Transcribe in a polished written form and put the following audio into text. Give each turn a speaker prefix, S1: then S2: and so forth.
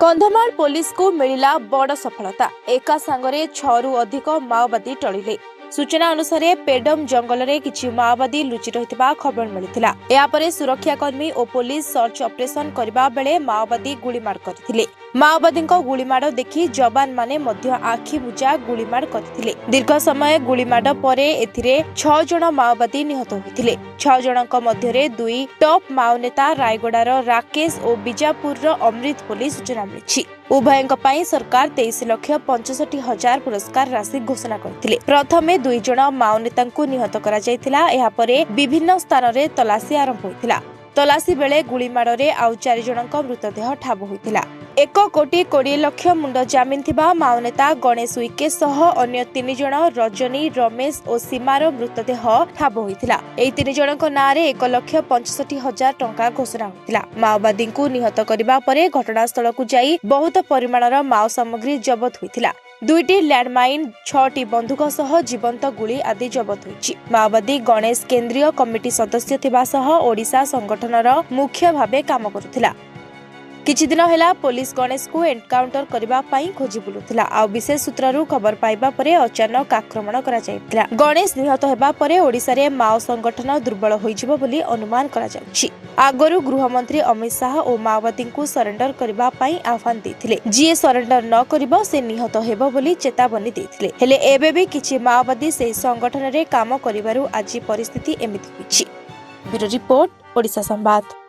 S1: Kandhamal police को मिला बड़ सफलता। एका सांगरे 6 रु अधिक माओवादी टळिले। सूचना अनुसार पेडम जंगल में किछि माओवादी लुचि रहितबा खबर मिलिथिला। या परे सुरक्षाकर्मी और पुलिस सर्च ऑपरेशन करबा बेले माओवादी गुलीमार करथिले। माओवादीको गुलीमाड़ देखि जवान माने मध्य आखि बुझा गुलीमाड़ करथिले। दीर्घ समय गुलीमाड़ परे एथिरे 6 जण माओवादी निहत होइथिले। 6 जनक मध्यरे 2 टॉप माओ नेता रायगडार राकेश और बीजापुर अमृत पुलिस सूचना मिली। उभयଙ୍କ ପାଇଁ सरकार 23,65,000 पुरस्कार राशि घोषणा करथिले। प्रथमे 2 जण माओ नेतांकु निहत करा जायथिला। एहा परे विभिन्न स्थान रे तलाशी आरंभ होइथिला। तलाशी बेले गुलीमाड़े आउ 4 जनक मृतदेह ठाब होइथिला। 1,20,00,000 मुंड जामिन थिबा माओ नेता गणेश उइके सह अन्य 3 जण रजनी रमेश और सीमार मृतदेह ठाब होइथिला। एई 3 जनक नारे 1,65,000 टंका घोषणा होइथिला। माओवादी को निहत करबा परे घटनास्थल को जाई बहुत परिमाणर माओ सामग्री जबत होइथिला। 2टी लैंडमाइन 6टी बंदूक सह जीवंत गुली आदि जबत होइछि। माओवादी गणेश केंद्रीय कमिटी सदस्य थिबा सह ओडिशा संगठनर मुख्य भाबे काम करुथिला। किछि दिन हेला पुलिस गणेश को एनकाउंटर करबा पई खोजी बुलुथिला। आ विशेष सूत्ररु खबर पाइबा परे अचानक आक्रमण करा जायतिला। गणेश निहत हेबा परे ओडिसा रे माओ संगठन दुर्बल होइजिबो बोली अनुमान करा जाउछि। आगरु गृहमंत्री अमित शाह और माओवादी को सरेंडर करबा पई आह्वान देथिले। जे सरेंडर न करिबो से निहत हेबो बोली चेतावनी देथिले। हेले एबे भी किछि माओवादी से संगठन रे काम करिबारु आज परिस्थिति एमिति होइछि। ब्यूरो रिपोर्ट ओडिशा संवाद।